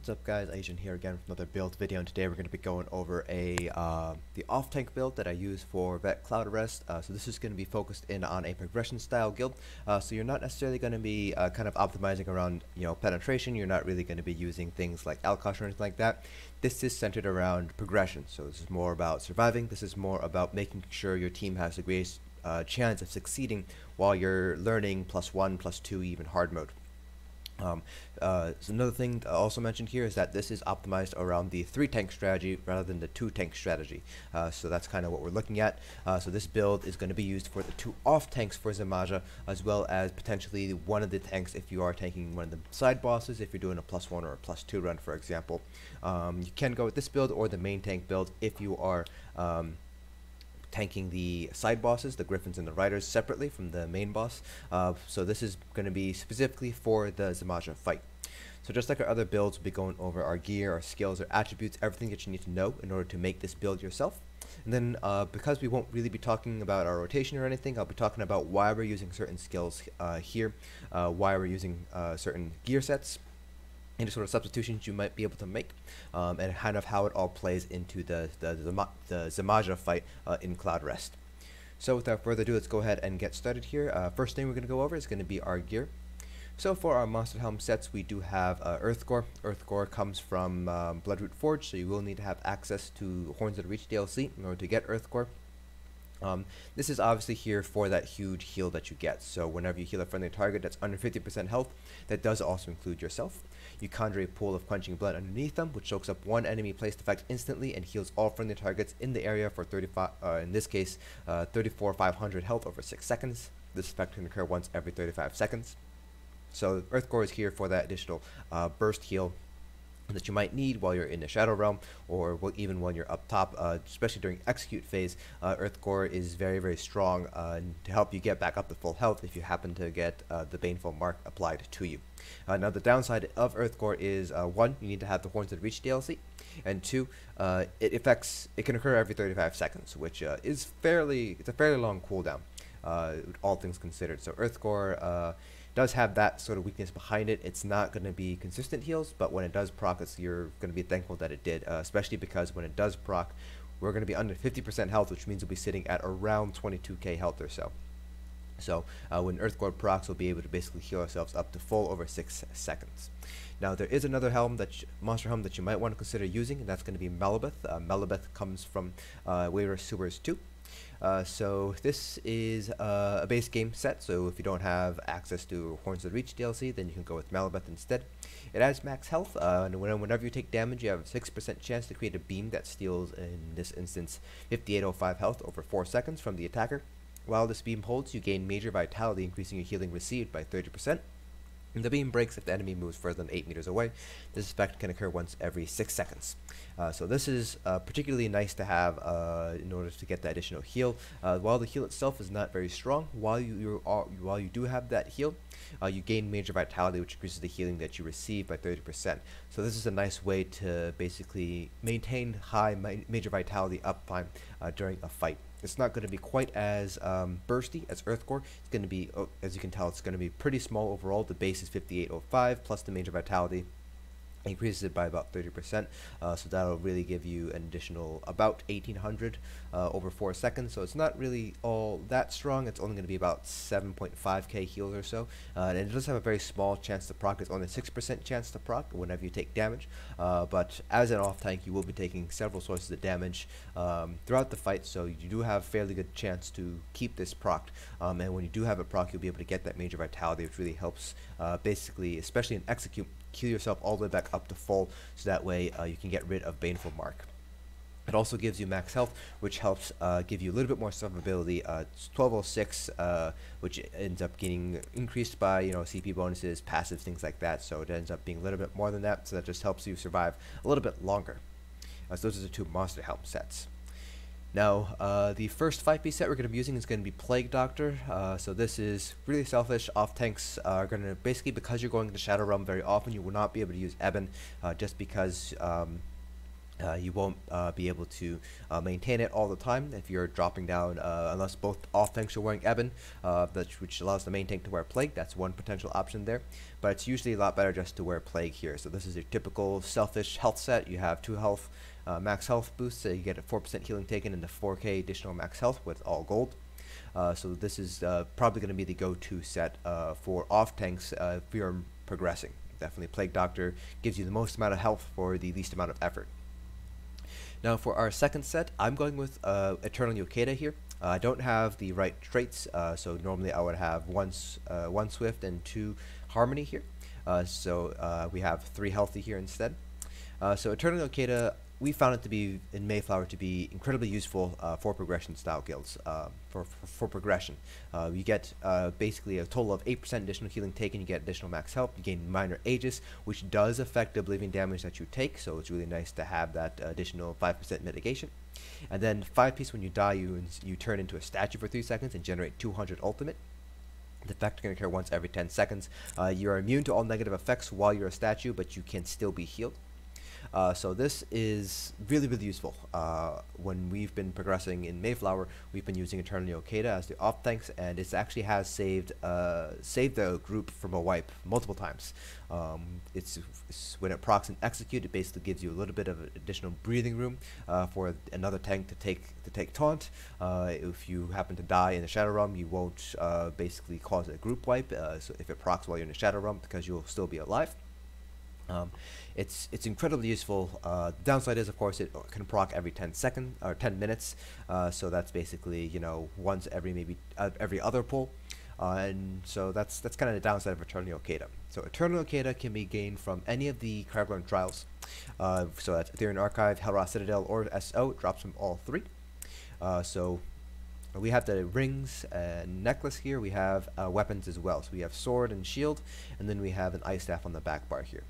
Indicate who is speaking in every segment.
Speaker 1: What's up guys, Asian here again with another build video, and today we're going to be going over the off-tank build that I use for Vet Cloudrest. So this is going to be focused in on a progression style guild, so you're not necessarily going to be kind of optimizing around penetration. You're not really going to be using things like Alkosh or anything like that. This is centered around progression, so this is more about surviving. This is more about making sure your team has the greatest chance of succeeding while you're learning +1, +2, even hard mode. So another thing also mentioned here is that this is optimized around the 3-tank strategy rather than the 2-tank strategy. So that's kind of what we're looking at. So this build is going to be used for the 2 off tanks for Zamaja, as well as potentially one of the tanks if you are tanking one of the side bosses, if you're doing a +1 or a +2 run, for example. You can go with this build or the main tank build if you are tanking the side bosses, the griffins and the riders, separately from the main boss. So this is going to be specifically for the Zamaja fight. So just like our other builds, we'll be going over our gear, our skills, our attributes, everything that you need to know in order to make this build yourself. And then because we won't really be talking about our rotation or anything, I'll be talking about why we're using certain skills here, why we're using certain gear sets, any sort of substitutions you might be able to make, and kind of how it all plays into the Zamaja fight in Cloudrest. So without further ado, let's go ahead and get started here. First thing we're going to go over is going to be our gear. So for our Monster Helm sets, we do have Earthgore. Earthgore comes from Bloodroot Forge, so you will need to have access to Horns of Reach DLC in order to get Earthgore. This is obviously here for that huge heal that you get. So whenever you heal a friendly target that's under 50% health, that does also include yourself. You conjure a pool of quenching blood underneath them, which soaks up one enemy placed effect instantly and heals all friendly targets in the area for 35, in this case, 34,500 health over 6 seconds. This effect can occur once every 35 seconds. So Earthgore is here for that additional burst heal that you might need while you're in the Shadow Realm, or even when you're up top, especially during execute phase. Earthgore is very, very strong to help you get back up to full health if you happen to get the Baneful Mark applied to you. Now the downside of Earthgore is 1, you need to have the Horns of Reach DLC, and 2, it can occur every 35 seconds, which is it's a fairly long cooldown, all things considered. So Earthgore does have that sort of weakness behind it. It's not going to be consistent heals, but when it does proc, you're going to be thankful that it did, especially because when it does proc, we're going to be under 50% health, which means we'll be sitting at around 22k health or so. So when Earthgore procs, we'll be able to basically heal ourselves up to full over 6 seconds. Now there is another helm, monster helm, that you might want to consider using, and that's going to be Malubeth. Malubeth comes from Wayward Sewers 2. So this is a base game set, so if you don't have access to Horns of Reach DLC, then you can go with Malubeth instead. It has max health, and whenever you take damage, you have a 6% chance to create a beam that steals, in this instance, 5805 health over 4 seconds from the attacker. While this beam holds, you gain major vitality, increasing your healing received by 30%. And the beam breaks if the enemy moves further than 8 meters away. This effect can occur once every 6 seconds. So this is particularly nice to have in order to get that additional heal. While the heal itself is not very strong, while you do have that heal, you gain major vitality, which increases the healing that you receive by 30%. So this is a nice way to basically maintain high major vitality uptime during a fight. It's not going to be quite as bursty as Earthgore. It's going to be, as you can tell, it's going to be pretty small overall. The base is 5805 plus the major vitality increases it by about 30%, so that'll really give you an additional about 1800 over 4 seconds. So it's not really all that strong. It's only going to be about 7.5k heals or so, and it does have a very small chance to proc. It's only 6% chance to proc whenever you take damage, but as an off tank, you will be taking several sources of damage throughout the fight, so you do have a fairly good chance to keep this procced, and when you do have it proc, you'll be able to get that major vitality, which really helps basically, especially in execute, heal yourself all the way back up to full, so that way you can get rid of Baneful Mark. It also gives you max health, which helps give you a little bit more survivability. It's 1206, which ends up getting increased by CP bonuses, passives, things like that. So it ends up being a little bit more than that. So that just helps you survive a little bit longer. So those are the 2 monster helm sets. Now, the first 5-piece set we're going to be using is going to be Plague Doctor. So this is really selfish. Off tanks are going to basically, because you're going to Shadow Realm very often, you will not be able to use Ebon, just because You won't be able to maintain it all the time if you're dropping down, unless both off tanks are wearing Ebon, which allows the main tank to wear Plague. That's one potential option there, but it's usually a lot better just to wear Plague here. So this is your typical selfish health set. You have 2 health, max health boost, so you get a 4% healing taken and the 4k additional max health with all gold. So this is probably going to be the go-to set for off tanks if you're progressing. Definitely Plague Doctor gives you the most amount of health for the least amount of effort. Now for our second set, I'm going with Eternal Yokeda here. I don't have the right traits, so normally I would have one Swift and 2 Harmony here. So we have 3 healthy here instead. So Eternal Yokeda, we found it to be, in Mayflower, to be incredibly useful for progression style guilds, for progression. You get basically a total of 8% additional healing taken, you get additional max health, you gain minor Aegis, which does affect the oblivion damage that you take, so it's really nice to have that additional 5% mitigation. And then 5 piece, when you die, you turn into a statue for 3 seconds and generate 200 ultimate. The effect is going to occur once every 10 seconds. You're immune to all negative effects while you're a statue, but you can still be healed. So this is really, really useful. When we've been progressing in Mayflower, we've been using Eternal Yokeda as the off tanks, and it actually has saved the group from a wipe multiple times. It's when it procs and execute, it basically gives you a little bit of additional breathing room for another tank to take taunt. If you happen to die in the Shadow Realm, you won't basically cause a group wipe. So if it procs while you're in the Shadow Realm, because you'll still be alive. It's incredibly useful. The downside is, of course, it can proc every 10 seconds or 10 minutes. So that's basically, you know, once every maybe every other pull. And so that's kind of the downside of Eternal Yokeda. So Eternal Yokeda can be gained from any of the Cryogorn trials. So that's Ethereal Archive, Hellra Citadel, or SO. It drops from all 3. So we have the rings and necklace here. We have weapons as well. So we have sword and shield, and then we have an ice staff on the back bar here.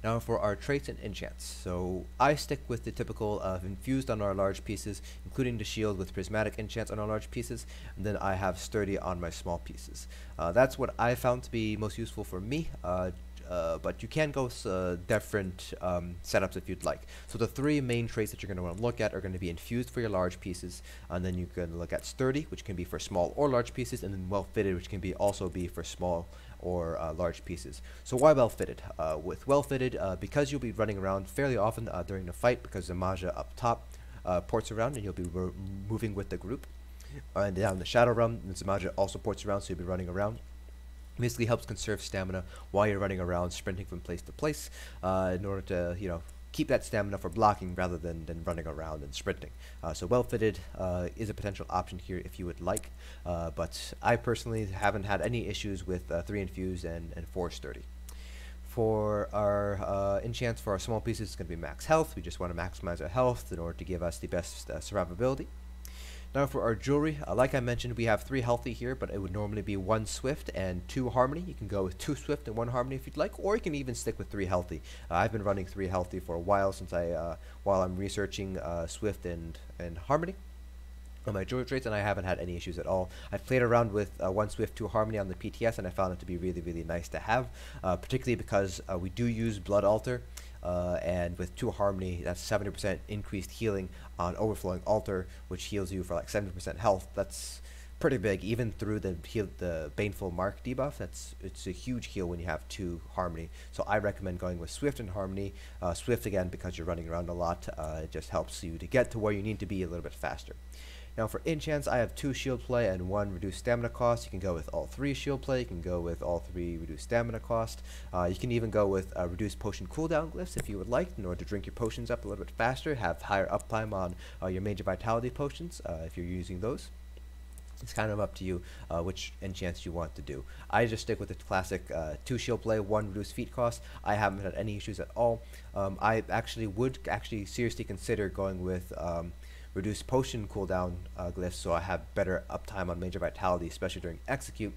Speaker 1: Now for our traits and enchants. So I stick with the typical of infused on our large pieces, including the shield with prismatic enchants on our large pieces, and then I have sturdy on my small pieces. That's what I found to be most useful for me. But you can go with different setups if you'd like. So the 3 main traits that you're going to want to look at are going to be infused for your large pieces, and then you can look at sturdy, which can be for small or large pieces, and then well fitted, which can also be for small or large pieces. So why well fitted? With well fitted, because you'll be running around fairly often during the fight, because the Maja up top ports around, and you'll be moving with the group. And down the Shadow Realm, the Zamaja also ports around, so you'll be running around. Basically helps conserve stamina while you're running around, sprinting from place to place, in order to, you know, keep that stamina for blocking rather than running around and sprinting. So well fitted is a potential option here if you would like, but I personally haven't had any issues with 3 infused and 4 sturdy. For our enchants for our small pieces, it's going to be max health. We just want to maximize our health in order to give us the best survivability. Now for our jewelry, like I mentioned, we have 3 healthy here, but it would normally be 1 swift and 2 harmony. You can go with 2 swift and 1 harmony if you'd like, or you can even stick with 3 healthy. I've been running 3 healthy for a while since while I'm researching swift and harmony on my jewelry traits, and I haven't had any issues at all. I've played around with 1 swift, 2 harmony on the PTS, and I found it to be really, really nice to have, particularly because we do use Blood Altar. And with 2 harmony, that's 70% increased healing on overflowing altar, which heals you for like 70% health. That's pretty big, even through the baneful mark debuff. It's a huge heal when you have 2 harmony. So I recommend going with swift and harmony. Swift again because you're running around a lot. It just helps you to get to where you need to be a little bit faster. Now for enchants, I have 2 shield play and 1 reduced stamina cost. You can go with all 3 shield play, you can go with all 3 reduced stamina cost. You can even go with reduced potion cooldown glyphs if you would like, in order to drink your potions up a little bit faster, have higher uptime on your major vitality potions if you're using those. It's kind of up to you which enchants you want to do. I just stick with the classic 2 shield play, 1 reduced feat cost. I haven't had any issues at all. I would seriously consider going with reduce potion cooldown glyphs, so I have better uptime on major vitality, especially during execute,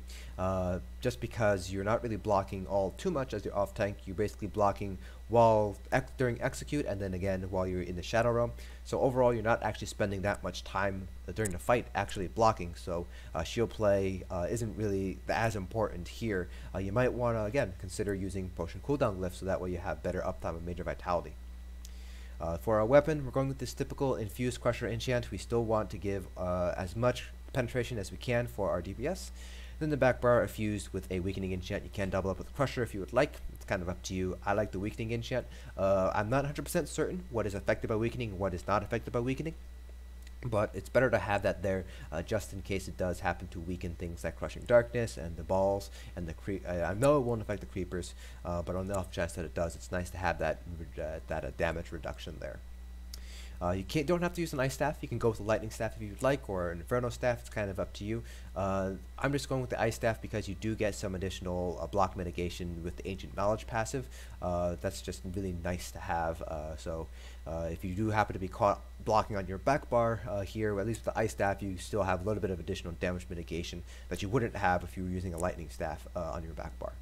Speaker 1: just because you're not really blocking all too much as you're off tank. You're basically blocking during execute, and then again while you're in the Shadow Realm. So overall you're not actually spending that much time during the fight actually blocking, so shield play isn't really as important here. You might want to again consider using potion cooldown glyphs, so that way you have better uptime on major vitality. For our weapon, we're going with this typical infused crusher enchant. We still want to give as much penetration as we can for our DPS. Then the back bar infused with a weakening enchant. You can double up with crusher if you would like. It's kind of up to you. I like the weakening enchant. I'm not 100% certain what is affected by weakening and what is not affected by weakening, but it's better to have that there just in case it does happen to weaken things like crushing darkness and the balls and the I know it won't affect the creepers, but on the off chance that it does, it's nice to have that damage reduction there. You don't have to use an ice staff. You can go with a lightning staff if you'd like, or an inferno staff. It's kind of up to you. I'm just going with the ice staff because you do get some additional block mitigation with the ancient knowledge passive. That's just really nice to have. If you do happen to be caught blocking on your back bar here, at least with the ice staff, you still have a little bit of additional damage mitigation that you wouldn't have if you were using a lightning staff on your back bar.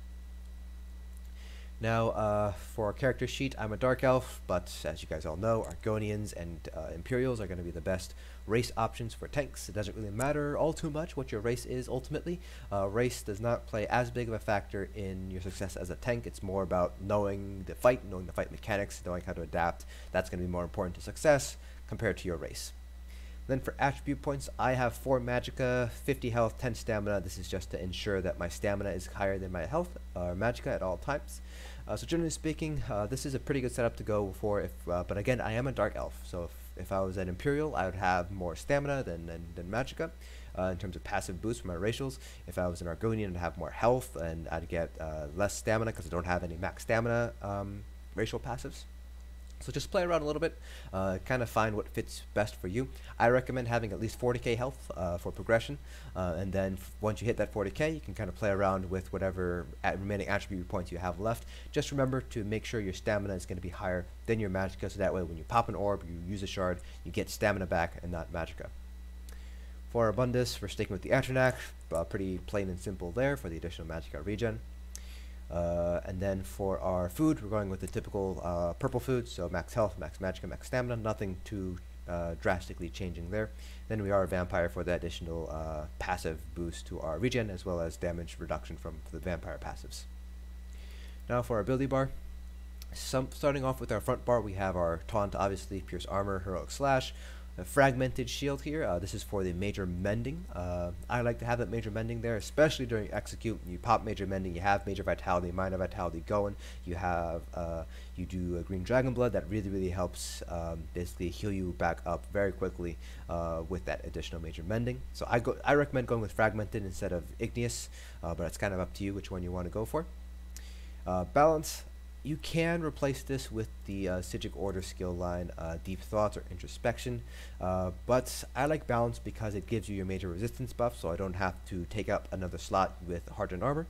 Speaker 1: Now, for our character sheet, I'm a Dark Elf, but as you guys all know, Argonians and Imperials are going to be the best race options for tanks. It doesn't really matter all too much what your race is ultimately. Race does not play as big of a factor in your success as a tank. It's more about knowing the fight mechanics, knowing how to adapt. That's going to be more important to success compared to your race. Then for attribute points, I have 4 magicka, 50 health, 10 stamina. This is just to ensure that my stamina is higher than my health or magicka at all times. So generally speaking, this is a pretty good setup to go for. But again, I am a Dark Elf, so if I was an Imperial, I would have more stamina than magicka in terms of passive boost for my racials. If I was an Argonian, I'd have more health, and I'd get less stamina because I don't have any max stamina racial passives. So just play around a little bit, kind of find what fits best for you. I recommend having at least 40k health for progression, and then once you hit that 40k, you can kind of play around with whatever remaining attribute points you have left. Just remember to make sure your stamina is going to be higher than your magicka, so that way when you pop an orb, you use a shard, you get stamina back and not magicka. For Abundus, we're sticking with the Atronak, pretty plain and simple there for the additional magicka regen. And then for our food, we're going with the typical purple food, so max health, max magicka, max stamina, nothing too drastically changing there. Then we are a vampire for the additional passive boost to our regen, as well as damage reduction from the vampire passives. Now for our ability bar, starting off with our front bar, we have our taunt, obviously, pierce armor, heroic slash, a fragmented shield here. This is for the major mending. I like to have that major mending there, especially during execute. You pop major mending, you have major vitality, minor vitality going. You have you do a green dragon blood that really helps basically heal you back up very quickly with that additional major mending. So I recommend going with fragmented instead of igneous, but it's kind of up to you which one you want to go for. Balance. You can replace this with the Sigic Order skill line, Deep Thoughts or Introspection, but I like Balance because it gives you your major resistance buff, so I don't have to take up another slot with Hardened Armor.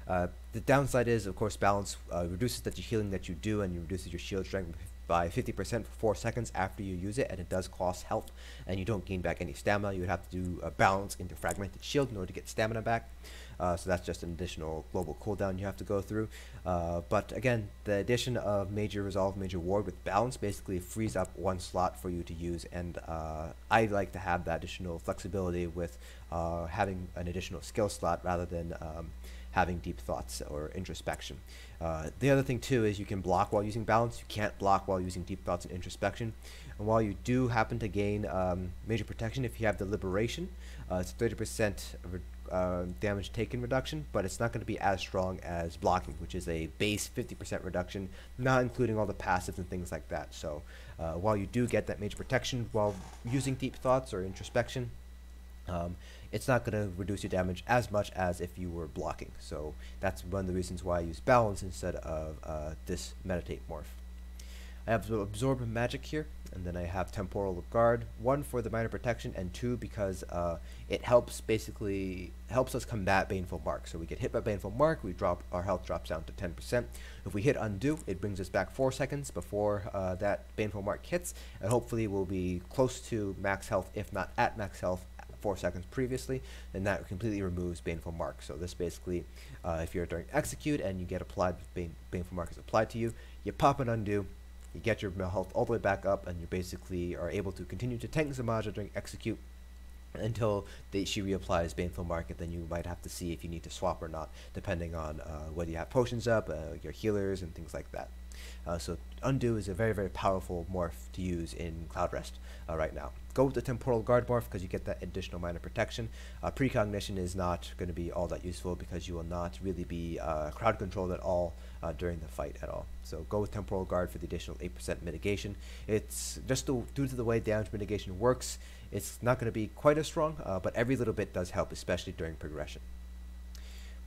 Speaker 1: The downside is, of course, Balance reduces the healing that you do, and you reduces your shield strength by 50% for 4 seconds after you use it, and it does cost health, and you don't gain back any stamina. You would have to do a Balance into Fragmented Shield in order to get stamina back. So that's just an additional global cooldown you have to go through. But again, the addition of Major Resolve, Major Ward with Balance basically frees up 1 slot for you to use, and I like to have that additional flexibility with having an additional skill slot rather than having Deep Thoughts or Introspection. The other thing too is you can block while using Balance. You can't block while using Deep Thoughts and Introspection. And while you do happen to gain Major Protection if you have the Liberation, it's 30% damage taken reduction, but it's not going to be as strong as blocking, which is a base 50% reduction, not including all the passives and things like that. So while you do get that Major Protection while using Deep Thoughts or Introspection, it's not going to reduce your damage as much as if you were blocking. So that's one of the reasons why I use Balance instead of this Meditate morph. I have Absorb Magic here, and then I have Temporal Guard, 1 for the minor protection, and 2 because it helps us combat Baneful Mark. So we get hit by Baneful Mark, our health drops down to 10%. If we hit Undo, it brings us back 4 seconds before that Baneful Mark hits, and hopefully we'll be close to max health, if not at max health, 4 seconds previously, and that completely removes Baneful Mark. So this basically, if you're during execute and you get applied, Baneful Mark is applied to you, you pop an Undo, you get your health all the way back up, and you basically are able to continue to tank Zamaja during execute until she reapplies Baneful Mark, and then you might have to see if you need to swap or not, depending on whether you have potions up, your healers, and things like that. So Undo is a very, very powerful morph to use in Cloudrest right now. Go with the Temporal Guard morph because you get that additional minor protection. Precognition is not going to be all that useful because you will not really be crowd controlled at all during the fight at all. So go with Temporal Guard for the additional 8% mitigation. It's just due to the way damage mitigation works, it's not going to be quite as strong, but every little bit does help, especially during progression.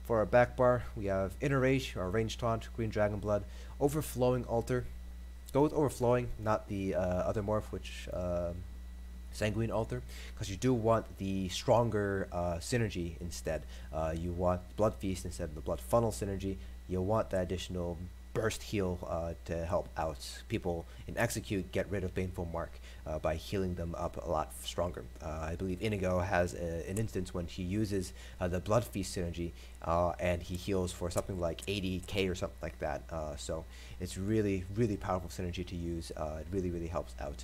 Speaker 1: For our back bar, we have Inner Rage, our Ranged Taunt, Green Dragon Blood, Overflowing Altar. Go with Overflowing, not the other morph, which Sanguine Altar, because you do want the stronger synergy instead. You want Blood Feast instead of the Blood Funnel synergy. You'll want that additional burst heal to help out people in Execute get rid of Baneful Mark by healing them up a lot stronger. I believe Inigo has an instance when he uses the Blood Feast synergy and he heals for something like 80k or something like that. So it's really, really powerful synergy to use. It really, really helps out.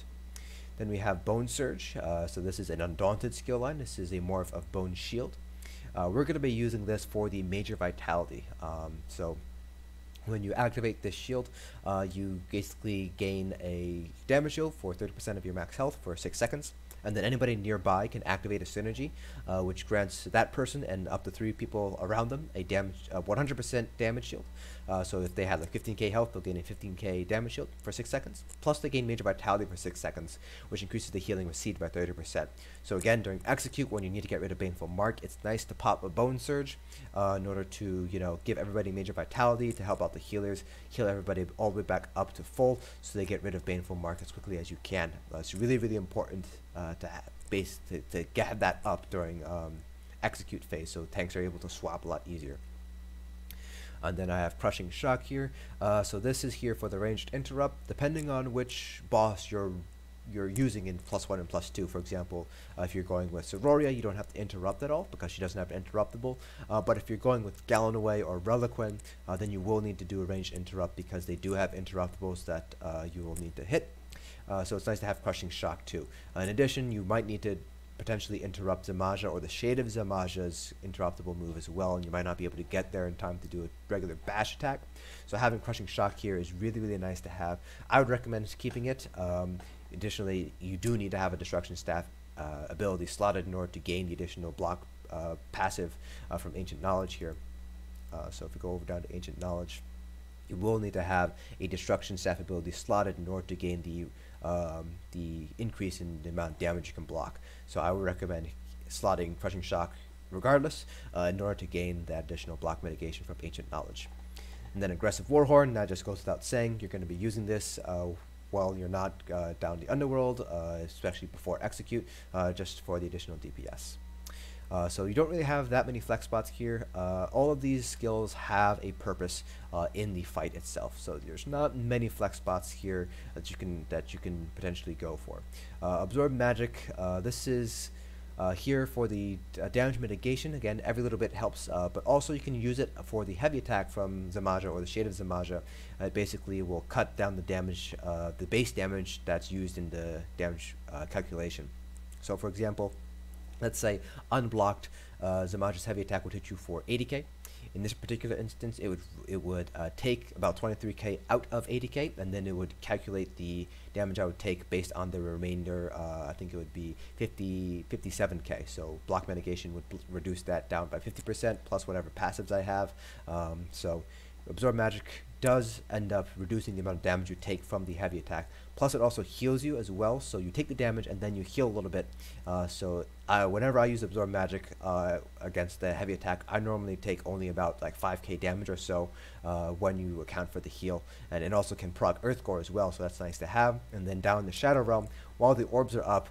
Speaker 1: Then we have Bone Surge. So this is an Undaunted skill line. This is a morph of Bone Shield. We're going to be using this for the Major Vitality. So when you activate this shield, you basically gain a damage shield for 30% of your max health for 6 seconds. And then anybody nearby can activate a synergy, which grants that person and up to 3 people around them a 100% damage shield. So if they have like 15k health, they'll gain a 15k damage shield for 6 seconds. Plus they gain Major Vitality for 6 seconds, which increases the healing received by 30%. So again, during Execute, when you need to get rid of Baneful Mark, it's nice to pop a Bone Surge in order to, you know, give everybody Major Vitality to help out the healers, heal everybody all the way back up to full, so they get rid of Baneful Mark as quickly as you can. It's really, really important to get that up during Execute phase, so tanks are able to swap a lot easier. And then I have Crushing Shock here. So this is here for the ranged interrupt, depending on which boss you're using in +1 and +2. For example, if you're going with Sororia, you don't have to interrupt at all because she doesn't have interruptible. But if you're going with Gallinaway or Reliquin, then you will need to do a ranged interrupt because they do have interruptibles that you will need to hit. So it's nice to have Crushing Shock too. In addition, you might need to potentially interrupt Zamaja or the Shade of Zamaja's interruptible move as well, and you might not be able to get there in time to do a regular bash attack. So having Crushing Shock here is really, really nice to have. I would recommend keeping it. Additionally, you do need to have a Destruction Staff ability slotted in order to gain the additional block passive from Ancient Knowledge here. So if we go over down to Ancient Knowledge, you will need to have a Destruction Staff ability slotted in order to gain the increase in the amount of damage you can block. So I would recommend slotting Crushing Shock regardless in order to gain that additional block mitigation from Ancient Knowledge. And then Aggressive Warhorn, that just goes without saying, you're going to be using this while you're not down the Underworld, especially before Execute, just for the additional DPS. So you don't really have that many flex spots here. All of these skills have a purpose in the fight itself. So there's not many flex spots here that you can potentially go for. Absorb Magic. This is here for the damage mitigation. Again, every little bit helps, but also you can use it for the heavy attack from Zamaja or the Shade of Zamaja. It basically will cut down the damage, the base damage that's used in the damage calculation. So for example, let's say unblocked Zamaja's heavy attack would hit you for 80k. In this particular instance, it would take about 23k out of 80k, and then it would calculate the damage I would take based on the remainder. I think it would be 57k. So block mitigation would reduce that down by 50% plus whatever passives I have. So Absorb Magic does end up reducing the amount of damage you take from the heavy attack. Plus it also heals you as well, so you take the damage and then you heal a little bit. So whenever I use Absorb Magic against the heavy attack, I normally take only about like 5k damage or so when you account for the heal. And it also can proc Earthgore as well, so that's nice to have. And then down in the Shadow Realm, while the orbs are up,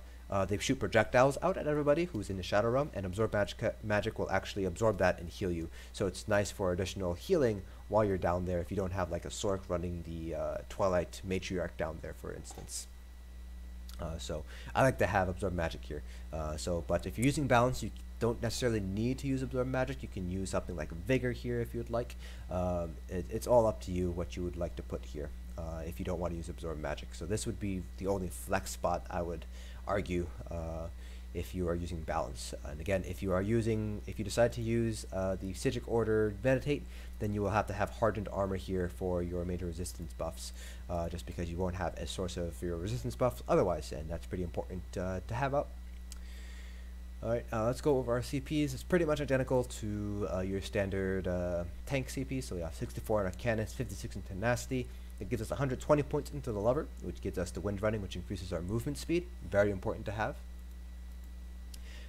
Speaker 1: they shoot projectiles out at everybody who's in the Shadow Realm, and Absorb Magic will actually absorb that and heal you. So it's nice for additional healing while you're down there if you don't have like a Sork running the Twilight Matriarch down there, for instance. So I like to have Absorb Magic here. But if you're using Balance, you don't necessarily need to use Absorb Magic. You can use something like Vigor here if you'd like. It's all up to you what you would like to put here if you don't want to use Absorb Magic. So this would be the only flex spot I would argue if you are using balance. And again, if you decide to use the Psijic Order Meditate, then you will have to have hardened armor here for your major resistance buffs, just because you won't have a source of your resistance buffs otherwise, and that's pretty important to have up. Alright, let's go over our CPs. It's pretty much identical to your standard tank CP. So we have 64 in our cannons, 56 in tenacity. It gives us 120 points into the lever, which gives us the wind running, which increases our movement speed. Very important to have.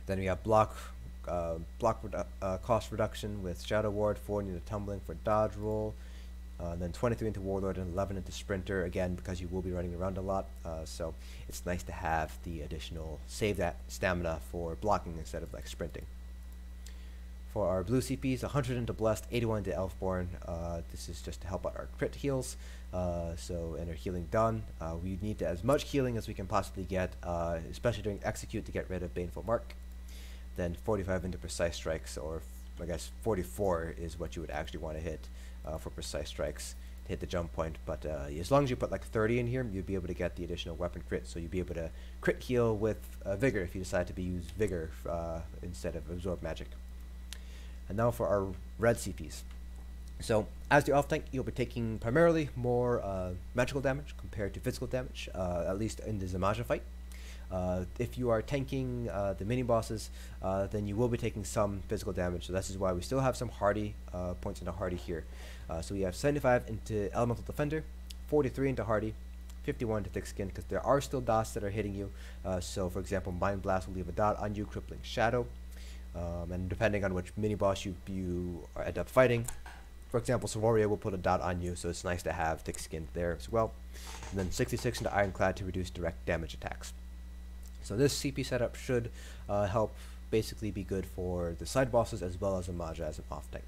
Speaker 1: Then we have block cost reduction with Shadow Ward, 40 into tumbling for dodge roll. Then 23 into Warlord and 11 into Sprinter, again because you will be running around a lot, so it's nice to have the additional save that stamina for blocking instead of like sprinting. For our blue CPs, 100 into Blessed, 81 into Elfborn. This is just to help out our crit heals, and our healing done. We need as much healing as we can possibly get, especially during Execute, to get rid of Baneful Mark. Then 45 into Precise Strikes, or I guess 44 is what you would actually want to hit for Precise Strikes to hit the jump point. But as long as you put like 30 in here, you'd be able to get the additional weapon crit. So you'd be able to crit heal with Vigor if you decide to use Vigor instead of Absorb Magic. And now for our red CPs. So as the off tank, you'll be taking primarily more magical damage compared to physical damage, at least in the Zamaja fight. If you are tanking the mini bosses, then you will be taking some physical damage. So this is why we still have some hardy points into hardy here. So we have 75 into Elemental Defender, 43 into hardy, 51 to thick skin, because there are still dots that are hitting you. So for example, Mind Blast will leave a dot on you, Crippling Shadow, and depending on which mini boss you end up fighting. For example, Savoria will put a dot on you, so it's nice to have thick skin there as well. And then 66 into Ironclad to reduce direct damage attacks. So this CP setup should help basically be good for the side bosses as well as Zamaja as an off tank.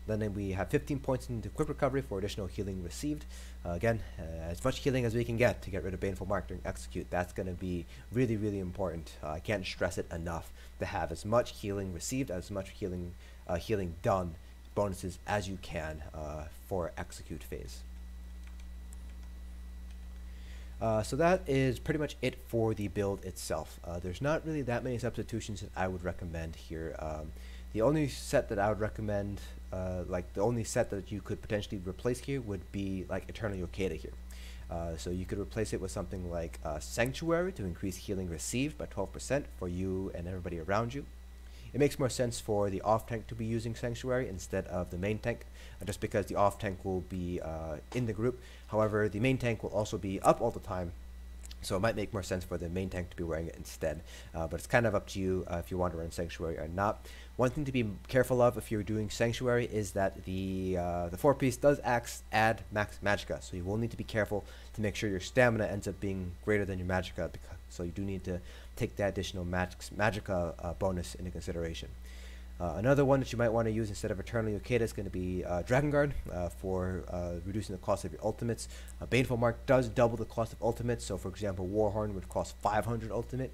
Speaker 1: Then we have 15 points into Quick Recovery for additional healing received. Again, as much healing as we can get to get rid of Baneful Mark during Execute. That's going to be really, really important. I can't stress it enough to have as much healing received, as much healing done bonuses as you can for Execute phase. So that is pretty much it for the build itself. There's not really that many substitutions that I would recommend here. The only set that I would recommend, the only set that you could potentially replace here would be like Eternal Yokeda here. So you could replace it with something like Sanctuary to increase healing received by 12% for you and everybody around you. It makes more sense for the off tank to be using Sanctuary instead of the main tank, just because the off tank will be in the group. However, the main tank will also be up all the time, so it might make more sense for the main tank to be wearing it instead. But it's kind of up to you if you want to run Sanctuary or not. One thing to be careful of if you're doing Sanctuary is that the 4-piece does add max Magicka, so you will need to be careful to make sure your stamina ends up being greater than your Magicka, so you do need to take that additional Magicka bonus into consideration. Another one that you might want to use instead of Eternal Yokeda is going to be Dragonguard for reducing the cost of your ultimates. Baneful Mark does double the cost of ultimates, so for example Warhorn would cost 500 ultimate,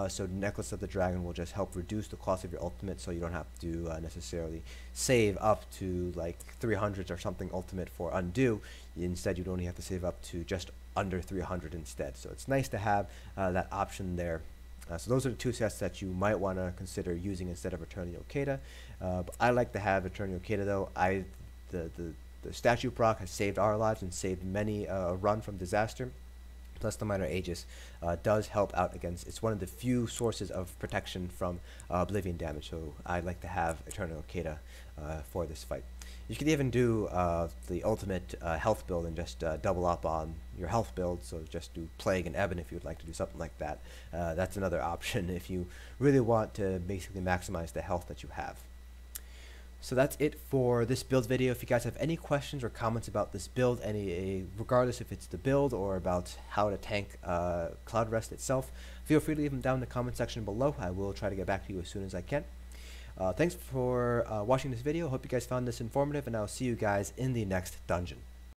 Speaker 1: so Necklace of the Dragon will just help reduce the cost of your ultimate, so you don't have to necessarily save up to like 300 or something ultimate for undo. Instead you'd only have to save up to just under 300 instead, so it's nice to have that option there. So those are the two sets that you might want to consider using instead of Eternal Yokeda. But I like to have Eternal Yokeda though. The statue proc has saved our lives and saved many a run from disaster. Plus the Minor Aegis does help out against, it's one of the few sources of protection from Oblivion damage, so I like to have Eternal Yokeda for this fight. You could even do the ultimate health build and just double up on your health build, so just do Plague and Ebon if you would like to do something like that. That's another option if you really want to basically maximize the health that you have. So that's it for this build video. If you guys have any questions or comments about this build, regardless if it's the build or about how to tank Cloudrest itself, feel free to leave them down in the comment section below. I will try to get back to you as soon as I can. Thanks for watching this video. Hope you guys found this informative, and I'll see you guys in the next dungeon.